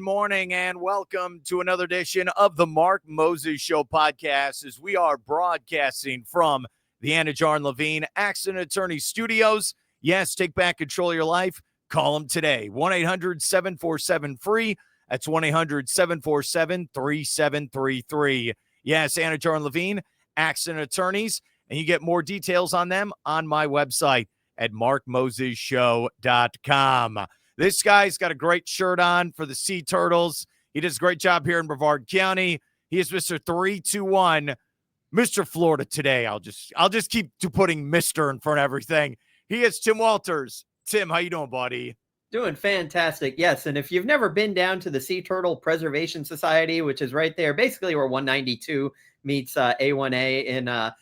good morning, and welcome to another edition of the Mark Moses Show podcast as we are broadcasting from the Anidjar and Levine Accident Attorney Studios. Yes, take back control of your life. Call them today, 1-800-747-FREE. That's 1-800-747-3733. Yes, Anidjar and Levine, Accident Attorneys, and you get more details on them on my website at markmosesshow.com. This guy's got a great shirt on for the Sea Turtles. He does a great job here in Brevard County. He is Mr. 321, Mr. Florida today. I'll just keep putting Mr. in front of everything. He is Tim Walters. Tim, how you doing, buddy? Doing fantastic. Yes, and if you've never been down to the Sea Turtle Preservation Society, which is right there, basically where 192 meets A1A in, I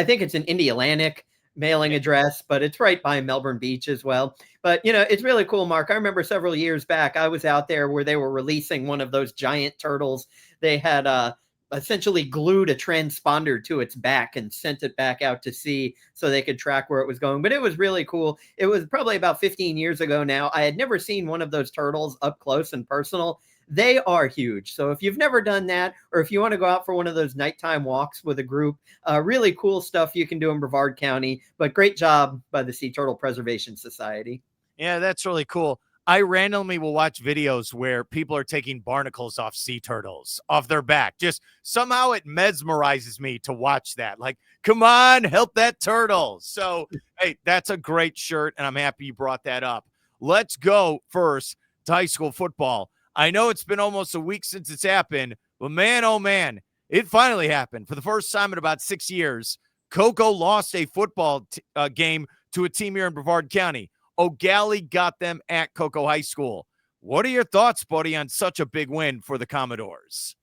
think it's an Indialantic mailing address, but it's right by Melbourne Beach as well. But, it's really cool, Mark. I remember several years back, I was out there where they were releasing one of those giant turtles. They had essentially glued a transponder to its back and sent it back out to sea so they could track where it was going. But it was really cool. It was probably about 15 years ago now. I had never seen one of those turtles up close and personal. They are huge. So if you've never done that, or if you want to go out for one of those nighttime walks with a group, really cool stuff you can do in Brevard County. But great job by the Sea Turtle Preservation Society. Yeah, that's really cool. I randomly will watch videos where people are taking barnacles off sea turtles, off their back. Just somehow it mesmerizes me to watch that. Like, come on, help that turtle. So, hey, that's a great shirt, and I'm happy you brought that up. Let's go first to high school football. I know it's been almost a week since it's happened, but man, oh man, it finally happened. For the first time in about 6 years, Cocoa lost a football game to a team here in Brevard County. Eau Gallie got them at Cocoa High School. What are your thoughts, buddy, on such a big win for the Commodores?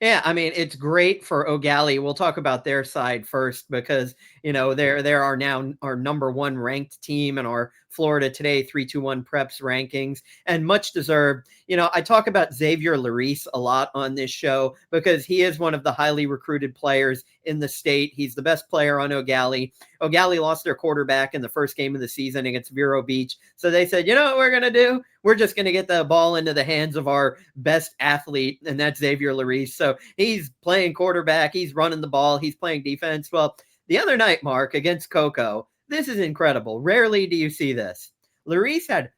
Yeah, I mean, it's great for Eau Gallie. We'll talk about their side first because, they're our now our number one ranked team in our Florida Today 321 Preps rankings, and much deserved. I talk about Xavier Larice a lot on this show because he is one of the highly recruited players in the state. He's the best player on Eau Gallie. Eau Gallie lost their quarterback in the first game of the season against Vero Beach. So they said, you know what we're going to do? We're just going to get the ball into the hands of our best athlete, and that's Xavier Larice. So he's playing quarterback. He's running the ball. He's playing defense. Well, the other night, Mark, against Cocoa, this is incredible. Rarely do you see this. Larice had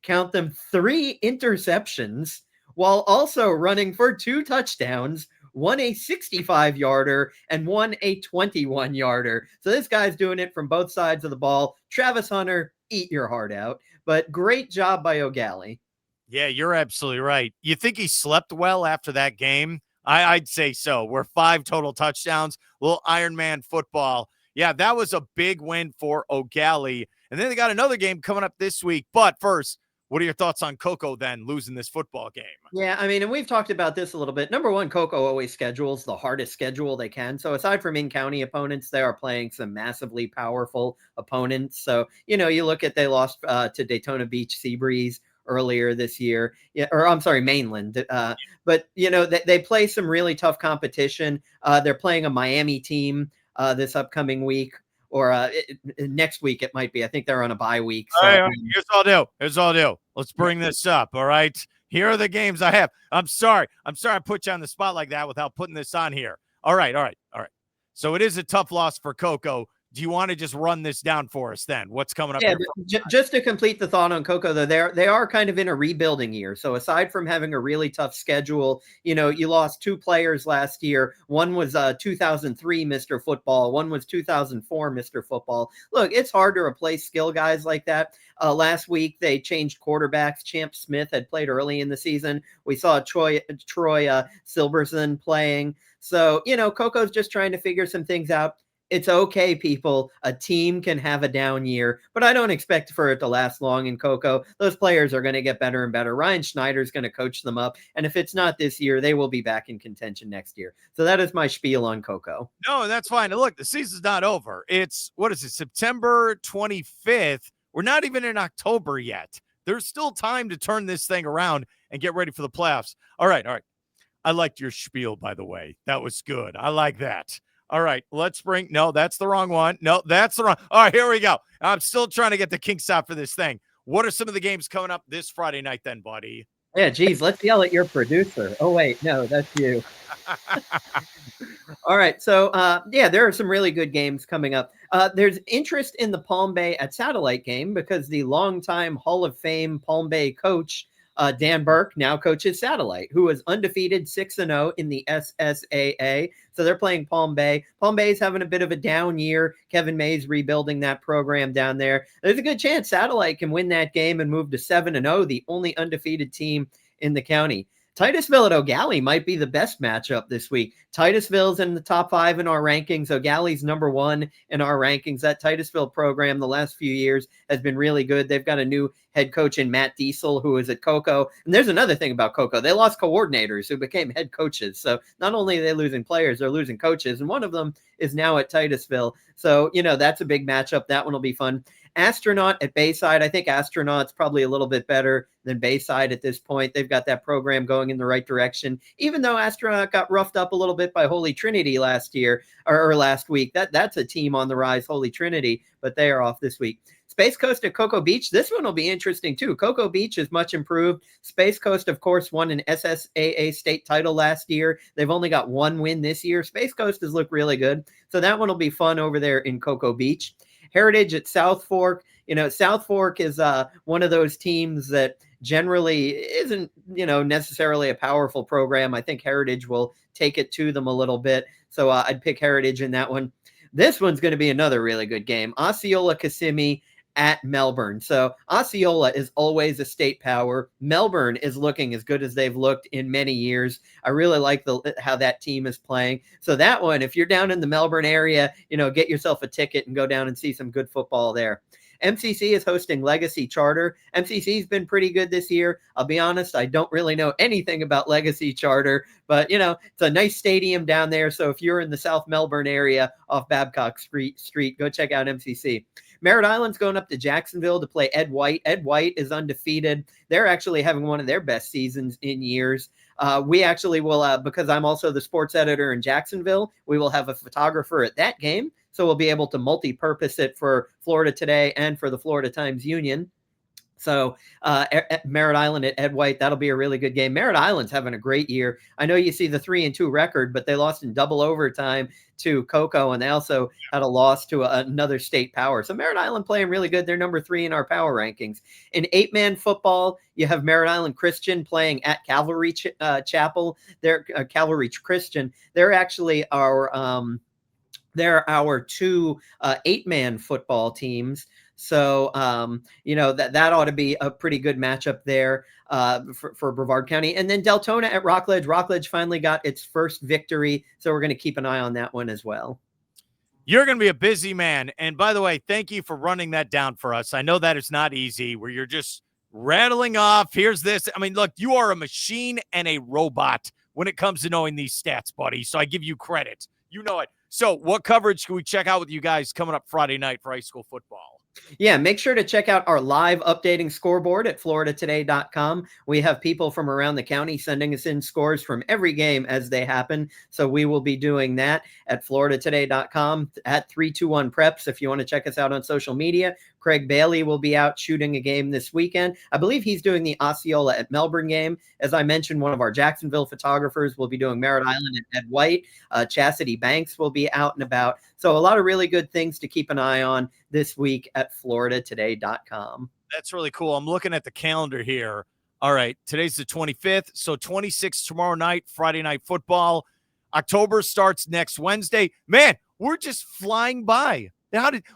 count them, three interceptions while also running for 2 touchdowns, one a 65-yarder and one a 21-yarder. So this guy's doing it from both sides of the ball. Travis Hunter, eat your heart out. But great job by Eau Gallie. Yeah, you're absolutely right. You think he slept well after that game? I'd say so. We're 5 total touchdowns, little Iron Man football. Yeah, that was a big win for Eau Gallie. And then they got another game coming up this week. But first, what are your thoughts on Cocoa then losing this football game? Yeah, I mean, and we've talked about this a little bit. Number one, Cocoa always schedules the hardest schedule they can. So aside from in-county opponents, they are playing some massively powerful opponents. So, you look at they lost to Daytona Beach Seabreeze earlier this year. Yeah, or I'm sorry, Mainland. But, they play some really tough competition. They're playing a Miami team this upcoming week. Or next week it might be. I think they're on a bye week. So. All right, here's all I'll do. Let's bring this up, all right? Here are the games I have. I'm sorry I put you on the spot like that without putting this on here. All right. So it is a tough loss for Cocoa. Do you want to just run this down for us then? What's coming up? Yeah, just to complete the thought on Cocoa, though, they are kind of in a rebuilding year. So aside from having a really tough schedule, you lost 2 players last year. One was 2003 Mr. Football. One was 2004 Mr. Football. Look, it's hard to replace skill guys like that. Last week, they changed quarterbacks. Champ Smith had played early in the season. We saw Troy Silberson playing. So, Cocoa's just trying to figure some things out. It's okay, people. A team can have a down year, but I don't expect for it to last long in Cocoa. Those players are going to get better and better. Ryan Schneider's going to coach them up, and if it's not this year, they will be back in contention next year. So that is my spiel on Cocoa. No, that's fine. Look, the season's not over. It's, September 25th. We're not even in October yet. There's still time to turn this thing around and get ready for the playoffs. All right. I liked your spiel, by the way. That was good. I like that. All right, no, that's the wrong one. No, that's the wrong. All right, here we go. I'm still trying to get the kinks out for this thing. What are some of the games coming up this Friday night then, buddy? Yeah, geez, let's yell at your producer. Oh, wait, no, that's you. All right. So, yeah, there are some really good games coming up. There's interest in the Palm Bay at Satellite game because the longtime Hall of Fame Palm Bay coach, Dan Burke, now coaches Satellite, who was undefeated 6-0 in the SSAA. So they're playing Palm Bay. Palm Bay's having a bit of a down year. Kevin May's rebuilding that program down there. There's a good chance Satellite can win that game and move to 7-0, the only undefeated team in the county. Titusville at Eau Gallie might be the best matchup this week. Titusville's in the top 5 in our rankings. Eau Gallie's number 1 in our rankings. That Titusville program the last few years has been really good. They've got a new head coach in Matt Diesel, who is at Cocoa. And there's another thing about Cocoa. They lost coordinators who became head coaches. So not only are they losing players, they're losing coaches. And one of them is now at Titusville. So, that's a big matchup. That one will be fun. Astronaut at Bayside. I think Astronaut's probably a little bit better than Bayside at this point. They've got that program going in the right direction. Even though Astronaut got roughed up a little bit by Holy Trinity last year or last week, that's a team on the rise, Holy Trinity, but they are off this week. Space Coast at Cocoa Beach. This one will be interesting too. Cocoa Beach is much improved. Space Coast, of course, won an SSAA state title last year. They've only got one win this year. Space Coast has looked really good. So that one will be fun over there in Cocoa Beach. Heritage at South Fork. South Fork is one of those teams that generally isn't, necessarily a powerful program. I think Heritage will take it to them a little bit. So I'd pick Heritage in that one. This one's going to be another really good game. Osceola Kissimmee at Melbourne. So Osceola is always a state power. Melbourne is looking as good as they've looked in many years. I really like how that team is playing. So that one, if you're down in the Melbourne area, get yourself a ticket and go down and see some good football there. MCC is hosting Legacy Charter. MCC's been pretty good this year. I'll be honest, I don't really know anything about Legacy Charter, but it's a nice stadium down there. So if you're in the South Melbourne area off Babcock Street, go check out MCC. Merritt Island's going up to Jacksonville to play Ed White. Ed White is undefeated. They're actually having one of their best seasons in years. We actually will, because I'm also the sports editor in Jacksonville, we will have a photographer at that game. So we'll be able to multi-purpose it for Florida Today and for the Florida Times-Union. So at Merritt Island at Ed White, that'll be a really good game. Merritt Island's having a great year. I know you see the 3-2 record, but they lost in double overtime to Cocoa, and they also had a loss to another state power. So Merritt Island playing really good. They're number 3 in our power rankings. In 8-man football, you have Merritt Island Christian playing at Calvary Chapel. They're Calvary Christian. They're actually our they're our 2 8-man football teams. So, that ought to be a pretty good matchup there for Brevard County. And then Deltona at Rockledge. Rockledge finally got its first victory. So we're going to keep an eye on that one as well. You're going to be a busy man. And by the way, thank you for running that down for us. I know that it's not easy where you're just rattling off. Here's this. I mean, look, you are a machine and a robot when it comes to knowing these stats, buddy. So I give you credit. You know it. So what coverage can we check out with you guys coming up Friday night for high school football? Yeah, make sure to check out our live updating scoreboard at floridatoday.com. We have people from around the county sending us in scores from every game as they happen. So we will be doing that at floridatoday.com at 321 Preps. If you want to check us out on social media, Craig Bailey will be out shooting a game this weekend. I believe he's doing the Osceola at Melbourne game. As I mentioned, one of our Jacksonville photographers will be doing Merritt Island at Ed White. Chastity Banks will be out and about. So a lot of really good things to keep an eye on this week at floridatoday.com. That's really cool. I'm looking at the calendar here. All right, today's the 25th, so 26th tomorrow night, Friday night football. October starts next Wednesday. Man, we're just flying by.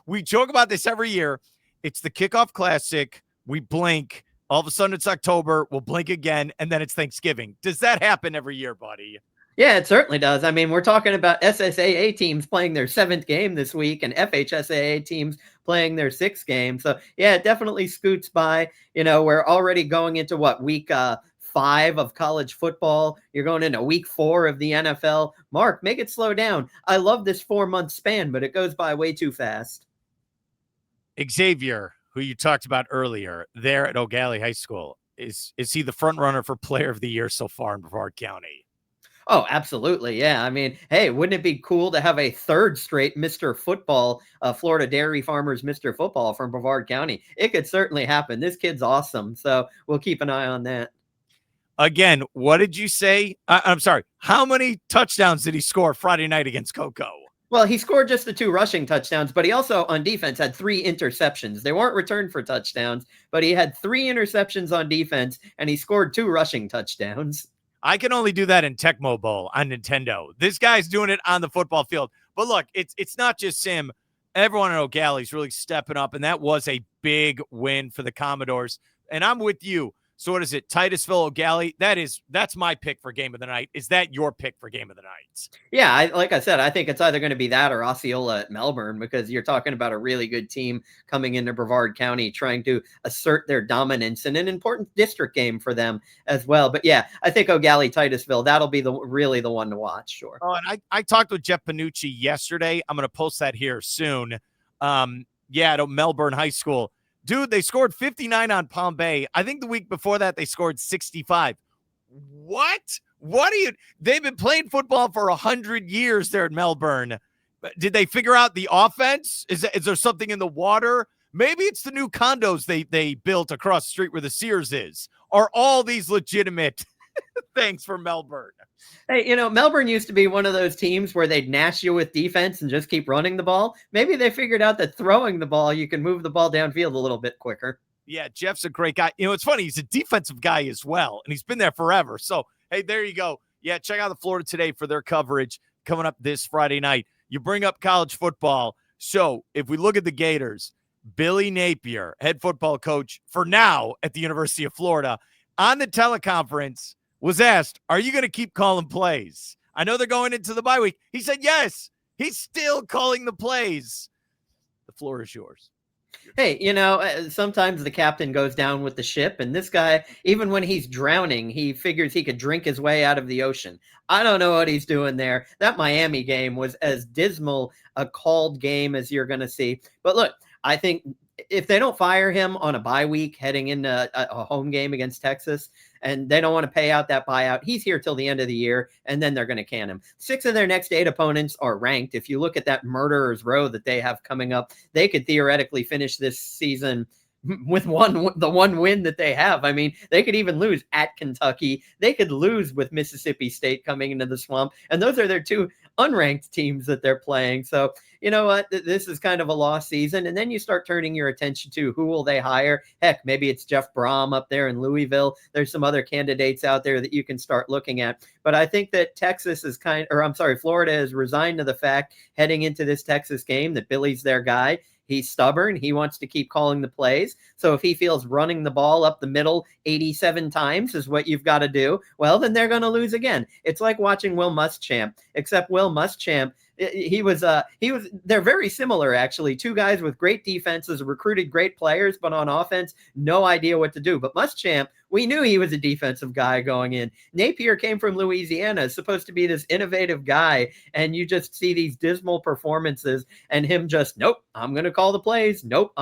We joke about this every year. It's the kickoff classic. We blink. All of a sudden it's October. We'll blink again, and then it's Thanksgiving. Does that happen every year, buddy? Yeah, it certainly does. I mean, we're talking about SSAA teams playing their 7th game this week and FHSAA teams playing their 6th game. So, yeah, it definitely scoots by. We're already going into week 5 of college football. You're going into week 4 of the NFL. Mark, make it slow down. I love this 4-month span, but it goes by way too fast. Xavier, who you talked about earlier, there at Eau Gallie High School, is he the front runner for Player of the Year so far in Brevard County? Oh, absolutely. Yeah. I mean, hey, wouldn't it be cool to have a 3rd straight Mr. Football, Florida Dairy Farmers Mr. Football from Brevard County? It could certainly happen. This kid's awesome. So we'll keep an eye on that. Again, what did you say? I'm sorry. How many touchdowns did he score Friday night against Coco? Well, he scored just the 2 rushing touchdowns, but he also on defense had 3 interceptions. They weren't returned for touchdowns, but he had 3 interceptions on defense and he scored 2 rushing touchdowns. I can only do that in Tecmo Bowl on Nintendo. This guy's doing it on the football field. But look, it's not just him. Everyone in Eau Gallie is really stepping up, and that was a big win for the Commodores. And I'm with you. So what is it? Titusville, Eau Gallie? That's my pick for game of the night. Is that your pick for game of the night? Yeah, like I said, I think it's either going to be that or Osceola at Melbourne because you're talking about a really good team coming into Brevard County trying to assert their dominance in an important district game for them as well. But yeah, I think Eau Gallie, Titusville, that'll be really the one to watch. Sure. Oh, and I talked with Jeff Panucci yesterday. I'm going to post that here soon. At Melbourne High School. Dude, they scored 59 on Palm Bay. I think the week before that, they scored 65. What? They've been playing football for 100 years there in Melbourne. Did they figure out the offense? Is there something in the water? Maybe it's the new condos they built across the street where the Sears is. Are all these legitimate things for Melbourne? Hey, Melbourne used to be one of those teams where they'd gnash you with defense and just keep running the ball. Maybe they figured out that throwing the ball, you can move the ball downfield a little bit quicker. Yeah, Jeff's a great guy. It's funny. He's a defensive guy as well, and he's been there forever. So, hey, there you go. Yeah, check out the Florida Today for their coverage coming up this Friday night. You bring up college football. So, if we look at the Gators, Billy Napier, head football coach for now at the University of Florida, on the teleconference was asked, are you going to keep calling plays? I know they're going into the bye week. He said yes. He's still calling the plays. The floor is yours. Hey, sometimes the captain goes down with the ship, and this guy, even when he's drowning, he figures he could drink his way out of the ocean. I don't know what he's doing there. That Miami game was as dismal a called game as you're going to see. But look, I think if they don't fire him on a bye week heading into a home game against Texas, and they don't want to pay out that buyout, he's here till the end of the year, and then they're going to can him. 6 of their next 8 opponents are ranked. If you look at that murderer's row that they have coming up, they could theoretically finish this season with the one win that they have. I mean, they could even lose at Kentucky. They could lose with Mississippi State coming into the swamp. And those are their 2 unranked teams that they're playing. So, you know what? This is kind of a lost season. And then you start turning your attention to who will they hire? Heck, maybe it's Jeff Brom up there in Louisville. There's some other candidates out there that you can start looking at. But I think that Florida is resigned to the fact heading into this Texas game that Billy's their guy. He's stubborn. He wants to keep calling the plays. So if he feels running the ball up the middle 87 times is what you've got to do, well, then they're going to lose again. It's like watching Will Muschamp, except Will Muschamp, they're very similar, actually. 2 guys with great defenses, recruited great players, but on offense, no idea what to do. But Muschamp, we knew he was a defensive guy going in. Napier came from Louisiana, is supposed to be this innovative guy, and you just see these dismal performances and him just, nope, I'm going to call the plays. Nope,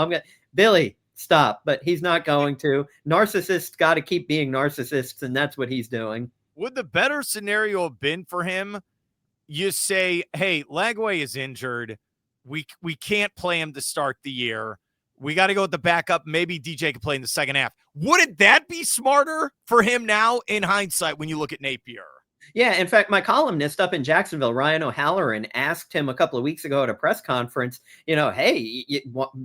Billy, stop. But he's not going to. Narcissists got to keep being narcissists, and that's what he's doing. Would the better scenario have been for him? You say, hey, Lagway is injured. We can't play him to start the year. We got to go with the backup. Maybe DJ can play in the second half. Wouldn't that be smarter for him now in hindsight when you look at Napier? Yeah, in fact, my columnist up in Jacksonville, Ryan O'Halloran, asked him a couple of weeks ago at a press conference, hey,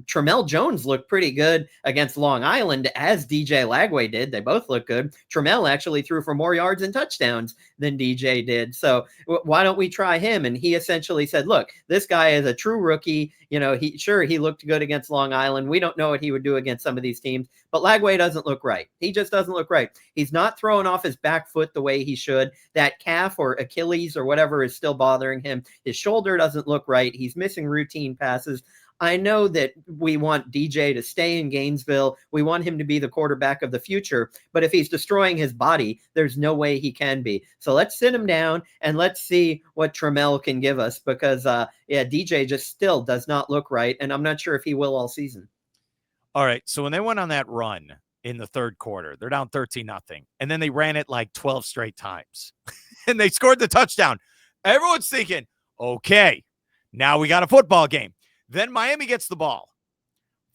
Tramell Jones looked pretty good against Long Island, as DJ Lagway did. They both look good. Tramell actually threw for more yards and touchdowns than DJ did. So why don't we try him? And he essentially said, look, this guy is a true rookie. He looked good against Long Island. We don't know what he would do against some of these teams, but Lagway doesn't look right. He just doesn't look right. He's not throwing off his back foot the way he should. That calf or Achilles or whatever is still bothering him. His shoulder doesn't look right. He's missing routine passes. I know that we want DJ to stay in Gainesville. We want him to be the quarterback of the future. But if he's destroying his body, there's no way he can be. So let's sit him down and let's see what Tramell can give us because, DJ just still does not look right. And I'm not sure if he will all season. All right. So when they went on that run in the third quarter, they're down 13-0. And then they ran it like 12 straight times. And they scored the touchdown. Everyone's thinking, okay, now we got a football game. Then Miami gets the ball.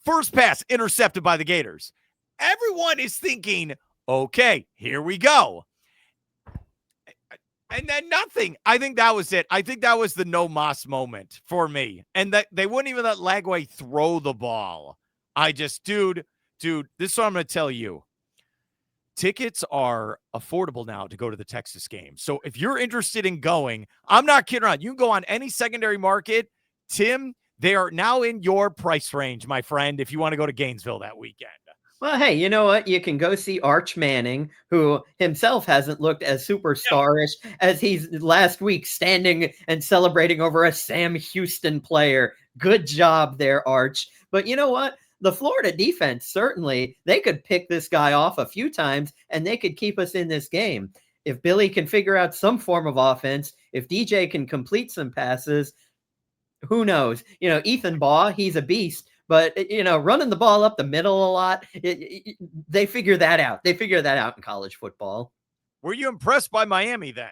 First pass intercepted by the Gators. Everyone is thinking, Okay, here we go. And then nothing. I think that was it. I think that was the no Moss moment for me. And that they wouldn't even let Lagway throw the ball. I just, dude, this is what I'm going to tell you. Tickets are affordable now to go to the Texas game. So if you're interested in going, I'm not kidding around. You can go on any secondary market. Tim, they are now in your price range, my friend, if you want to go to Gainesville that weekend. Well, hey, you know what? You can go see Arch Manning, who himself hasn't looked as superstarish as he's last week standing and celebrating over a Sam Houston player. Good job there, Arch. But you know what? The Florida defense, certainly, they could pick this guy off a few times and they could keep us in this game. If Billy can figure out some form of offense, if DJ can complete some passes, who knows? Ethan Baugh, he's a beast. But, running the ball up the middle a lot, they figure that out. They figure that out in college football. Were you impressed by Miami then?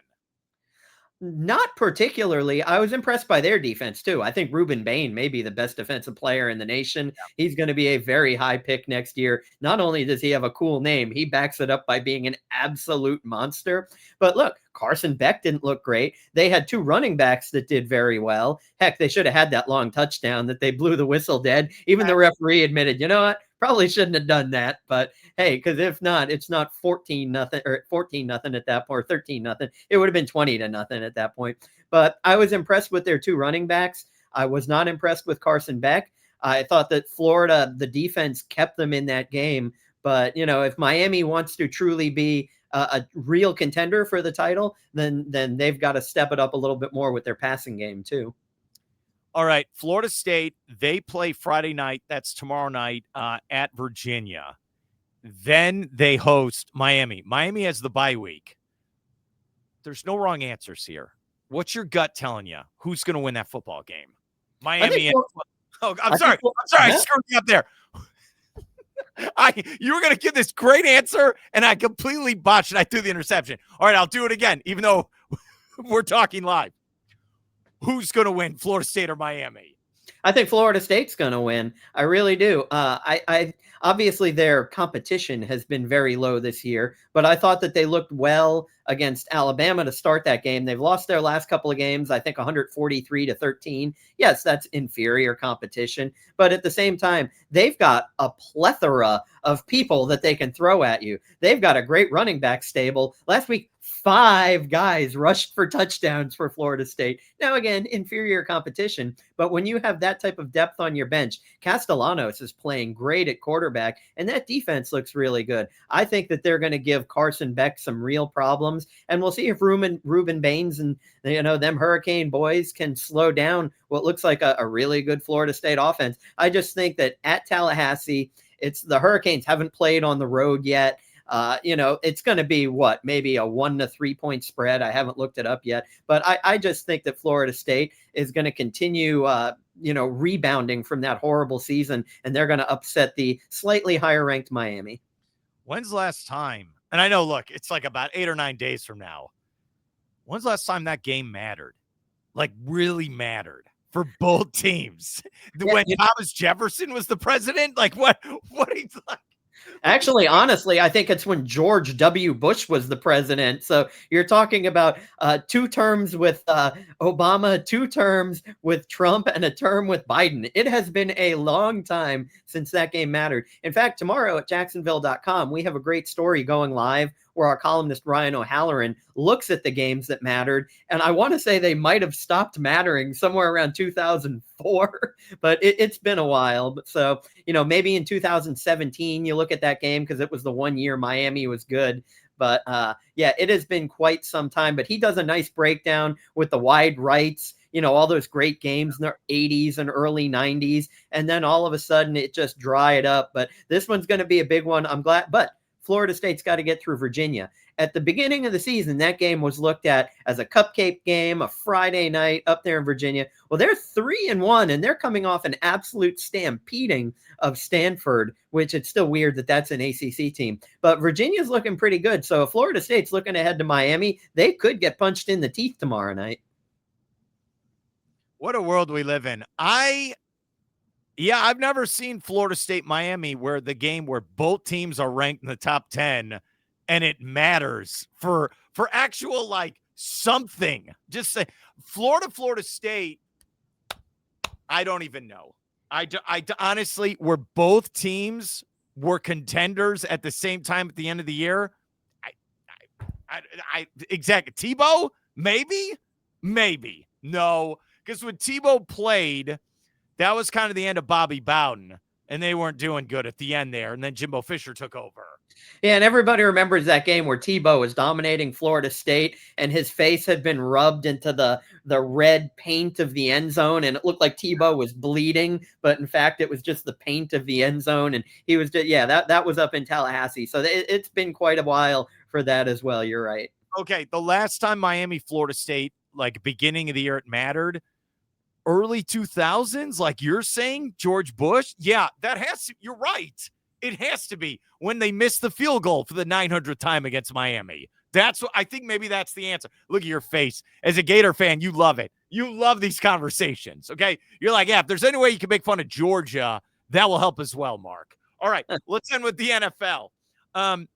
Not particularly. I was impressed by their defense, too. I think Ruben Bain may be the best defensive player in the nation. Yeah. He's going to be a very high pick next year. Not only does he have a cool name, he backs it up by being an absolute monster. But look, Carson Beck didn't look great. They had two running backs that did very well. Heck, they should have had that long touchdown that they blew the whistle dead. Even the referee admitted, you know what? Probably shouldn't have done that, but hey, because if not, it's not 14-0 or 14-0 at that point, or 13-0. It would have been 20-0 at that point. But I was impressed with their two running backs. I was not impressed with Carson Beck. I thought that Florida, the defense kept them in that game. But if Miami wants to truly be a real contender for the title, then they've got to step it up a little bit more with their passing game too. All right, Florida State, they play Friday night. That's tomorrow night at Virginia. Then they host Miami. Miami has the bye week. There's no wrong answers here. What's your gut telling you? Who's going to win that football game? Miami. I'm sorry. I screwed you up there. You were going to give this great answer, and I completely botched it. I threw the interception. All right, I'll do it again, even though we're talking live. Who's going to win, Florida State or Miami? I think Florida State's going to win. I really do. I obviously their competition has been very low this year, but I thought that they looked well against Alabama to start that game. They've lost their last couple of games, I think 143-13. Yes, that's inferior competition, but at the same time, they've got a plethora of people that they can throw at you. They've got a great running back stable. Last week, 5 guys rushed for touchdowns for Florida State. Now, again, inferior competition, but when you have that type of depth on your bench, Castellanos is playing great at quarterback, and that defense looks really good. I think that they're going to give Carson Beck some real problems, and we'll see if Ruben Baines and them Hurricane boys can slow down what looks like a really good Florida State offense. I just think that at Tallahassee, the Hurricanes haven't played on the road yet. It's going to be maybe a 1 to 3 point spread. I haven't looked it up yet, but I just think that Florida State is going to continue, rebounding from that horrible season, and they're going to upset the slightly higher ranked Miami. When's the last time? And I know, look, it's like about 8 or 9 days from now. When's the last time that game mattered? Like really mattered for both teams? When Thomas Jefferson was the president? Like what he's like? Actually, honestly, I think it's when George W. Bush was the president. So you're talking about 2 terms with Obama, 2 terms with Trump, and a term with Biden. It has been a long time since that game mattered. In fact, tomorrow at Jacksonville.com, we have a great story going live where our columnist Ryan O'Halloran looks at the games that mattered. And I want to say they might have stopped mattering somewhere around 2004, but it's been a while. So, maybe in 2017, you look at that game because it was the one year Miami was good. But it has been quite some time. But he does a nice breakdown with the wide rights, all those great games in the 80s and early 90s. And then all of a sudden it just dried up. But this one's going to be a big one. I'm glad. But Florida State's got to get through Virginia. At the beginning of the season, that game was looked at as a cupcake game, a Friday night up there in Virginia. Well, they're 3-1, and they're coming off an absolute stampeding of Stanford, which it's still weird that that's an ACC team. But Virginia's looking pretty good. So if Florida State's looking ahead to Miami, they could get punched in the teeth tomorrow night. What a world we live in. I've never seen Florida State Miami where the game where both teams are ranked in the top 10 and it matters for actual like something. Just say Florida State. I don't even know. I honestly, were both teams were contenders at the same time at the end of the year. Exactly. Tebow, maybe no, because when Tebow played, that was kind of the end of Bobby Bowden, and they weren't doing good at the end there. And then Jimbo Fisher took over. Yeah, and everybody remembers that game where Tebow was dominating Florida State and his face had been rubbed into the red paint of the end zone, and it looked like Tebow was bleeding, but in fact it was just the paint of the end zone, and he was just, yeah, that was up in Tallahassee. So it's been quite a while for that as well. You're right. Okay, the last time Miami, Florida State, like beginning of the year, it mattered. Early 2000s, like you're saying, George Bush. Yeah, that has to, you're right. It has to be when they missed the field goal for the 900th time against Miami. That's what I think. Maybe that's the answer. Look at your face. As a Gator fan, you love it. You love these conversations. Okay. You're like, yeah, if there's any way you can make fun of Georgia, that will help as well, Mark. All right. Let's end with the NFL. The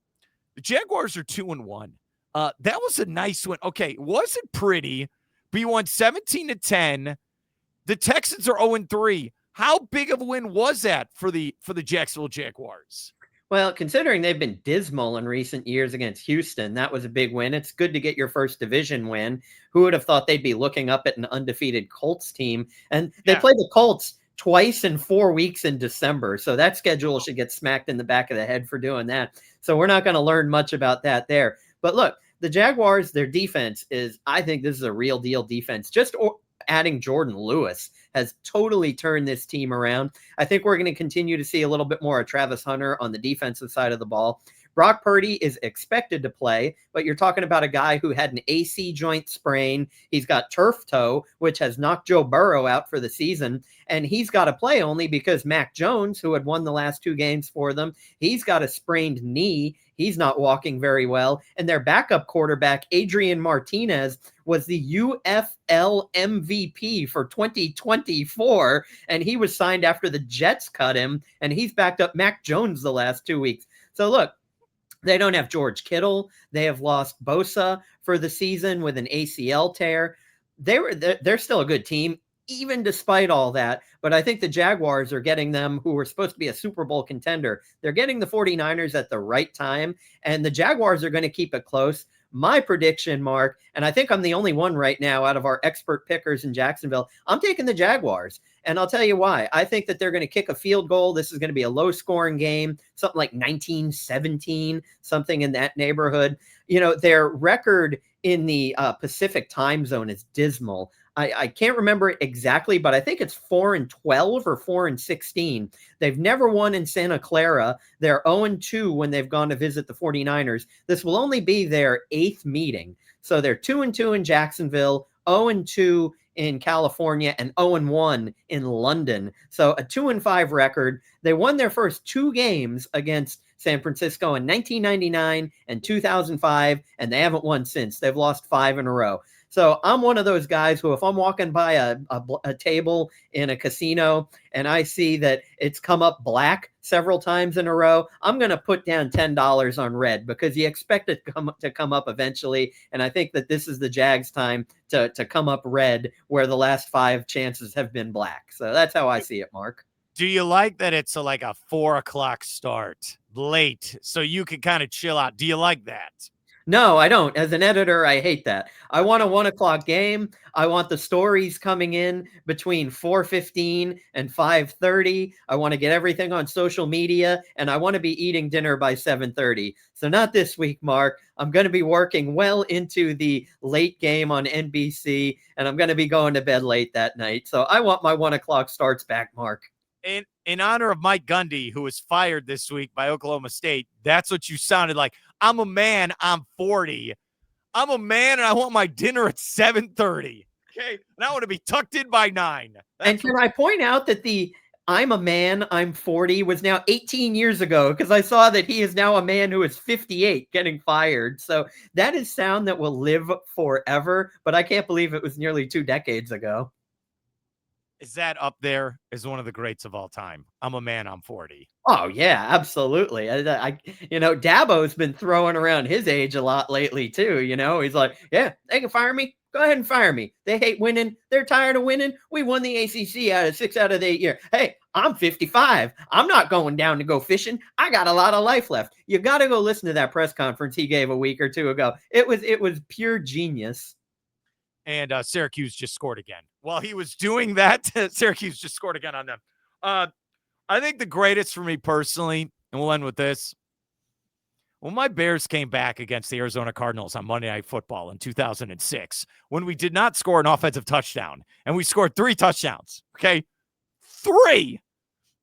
Jaguars are 2-1. That was a nice win. Okay. Wasn't pretty, but you won 17-10. The Texans are 0-3. How big of a win was that for the Jacksonville Jaguars? Well, considering they've been dismal in recent years against Houston, that was a big win. It's good to get your first division win. Who would have thought they'd be looking up at an undefeated Colts team? And they played the Colts twice in 4 weeks in December. So that schedule should get smacked in the back of the head for doing that. So we're not going to learn much about that there. But look, the Jaguars, their defense is, I think this is a real deal defense. Just adding Jordan Lewis has totally turned this team around. I think we're going to continue to see a little bit more of Travis Hunter on the defensive side of the ball. Brock Purdy is expected to play, but you're talking about a guy who had an AC joint sprain. He's got turf toe, which has knocked Joe Burrow out for the season, and he's got to play only because Mac Jones, who had won the last 2 games for them, he's got a sprained knee. He's not walking very well. And their backup quarterback, Adrian Martinez, was the UFL MVP for 2024, and he was signed after the Jets cut him, and he's backed up Mac Jones the last 2 weeks. So look, they don't have George Kittle. They have lost Bosa for the season with an ACL tear. They're still a good team, even despite all that. But I think the Jaguars are getting them, who were supposed to be a Super Bowl contender. They're getting the 49ers at the right time, and the Jaguars are going to keep it close. My prediction, Mark, and I think I'm the only one right now out of our expert pickers in Jacksonville, I'm taking the Jaguars. And I'll tell you why. I think that they're going to kick a field goal. This is going to be a low-scoring game, something like 19-17, something in that neighborhood. You know, their record in the Pacific time zone is dismal. I can't remember it exactly, but I think it's 4-12 or 4-16. They've never won in Santa Clara. They're 0-2 when they've gone to visit the 49ers. This will only be their 8th meeting. So they're 2-2 in Jacksonville, 0-2 in California, and 0-1 in London. So a 2-5 record. They won their first 2 games against San Francisco in 1999 and 2005, and they haven't won since. They've lost 5 in a row. So I'm one of those guys who, if I'm walking by a table in a casino and I see that it's come up black several times in a row, I'm going to put down $10 on red, because you expect it to come up eventually. And I think that this is the Jags' time to come up red, where the last 5 chances have been black. So that's how I see it, Mark. Do you like that it's like a 4:00 start, late, so you can kind of chill out? Do you like that? No, I don't. As an editor, I hate that. I want a 1:00 game. I want the stories coming in between 4:15 and 5:30. I want to get everything on social media, and I want to be eating dinner by 7:30. So not this week, Mark. I'm going to be working well into the late game on NBC, and I'm going to be going to bed late that night. So I want my 1:00 starts back, Mark. In honor of Mike Gundy, who was fired this week by Oklahoma State, that's what you sounded like. I'm a man. I'm 40. I'm a man, and I want my dinner at 7:30. Okay, and I want to be tucked in by 9. And can I point out that the "I'm a man, I'm 40" was now 18 years ago, because I saw that he is now a man who is 58 getting fired. So that is sound that will live forever. But I can't believe it was nearly 2 decades ago. Is that up there as one of the greats of all time? I'm a man, I'm 40. Oh yeah, absolutely. Dabo's been throwing around his age a lot lately too. He's like, yeah, they can fire me. Go ahead and fire me. They hate winning. They're tired of winning. We won the ACC out of 6 out of the 8 years. Hey, I'm 55. I'm not going down to go fishing. I got a lot of life left. You got to go listen to that press conference he gave a week or two ago. It was pure genius. And Syracuse just scored again. While he was doing that, Syracuse just scored again on them. I think the greatest for me personally, and we'll end with this. When my Bears came back against the Arizona Cardinals on Monday Night Football in 2006, when we did not score an offensive touchdown, and we scored 3 touchdowns, okay? 3!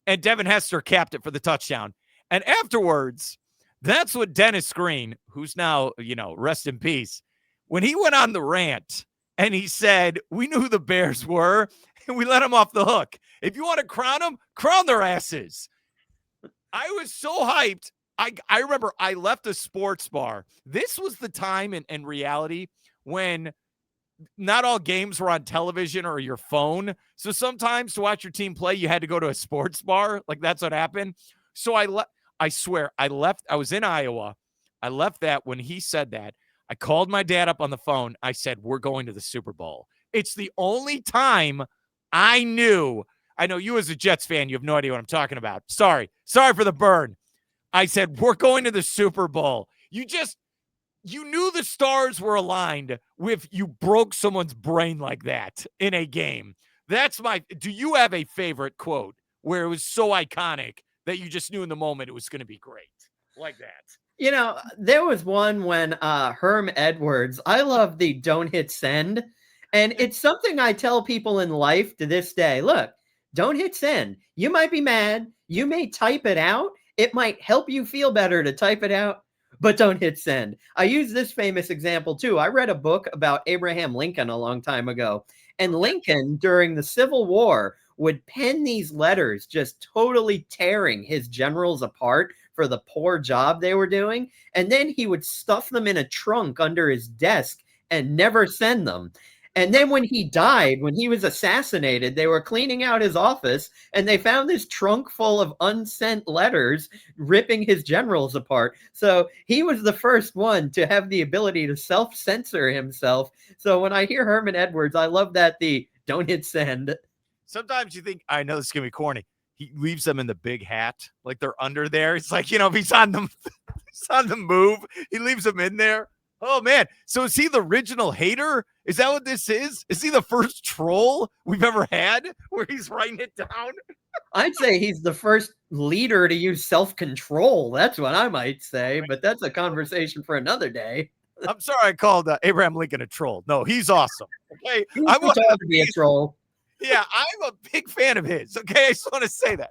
And Devin Hester capped it for the touchdown. And afterwards, that's what Dennis Green, who's now, rest in peace, when he went on the rant and he said, we knew who the Bears were, and we let them off the hook. If you want to crown them, crown their asses. I was so hyped. I remember I left a sports bar. This was the time in reality when not all games were on television or your phone. So sometimes to watch your team play, you had to go to a sports bar. Like that's what happened. So I swear, I left. I was in Iowa. I left that when he said that. I called my dad up on the phone. I said, we're going to the Super Bowl. It's the only time I knew. I know you as a Jets fan, you have no idea what I'm talking about. Sorry for the burn. I said, we're going to the Super Bowl. You knew the stars were aligned with you broke someone's brain like that in a game. Do you have a favorite quote where it was so iconic that you just knew in the moment it was going to be great like that? There was one when Herm Edwards, I love the don't hit send. And it's something I tell people in life to this day. Look, don't hit send. You might be mad. You may type it out. It might help you feel better to type it out, but don't hit send. I use this famous example too. I read a book about Abraham Lincoln a long time ago, and Lincoln during the Civil War would pen these letters just totally tearing his generals apart for the poor job they were doing. And then he would stuff them in a trunk under his desk and never send them. And then when he died, when he was assassinated, they were cleaning out his office and they found this trunk full of unsent letters ripping his generals apart. So he was the first one to have the ability to self-censor himself. So when I hear Herman Edwards, I love that the don't hit send. Sometimes you think, I know this is going to be corny. He leaves them in the big hat, like they're under there. It's like, if he's on the move, he leaves them in there. Oh, man. So is he the original hater? Is that what this is? Is he the first troll we've ever had where he's writing it down? I'd say he's the first leader to use self-control. That's what I might say, but that's a conversation for another day. I'm sorry I called Abraham Lincoln a troll. No, he's awesome. Okay, I want to be a troll. Yeah, I'm a big fan of his. Okay, I just want to say that.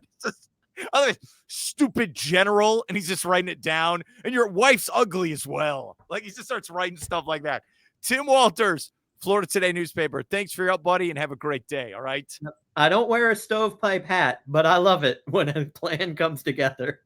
Other stupid general, and he's just writing it down. And your wife's ugly as well. Like he just starts writing stuff like that. Tim Walters, Florida Today newspaper. Thanks for your help, buddy, and have a great day. All right. I don't wear a stovepipe hat, but I love it when a plan comes together.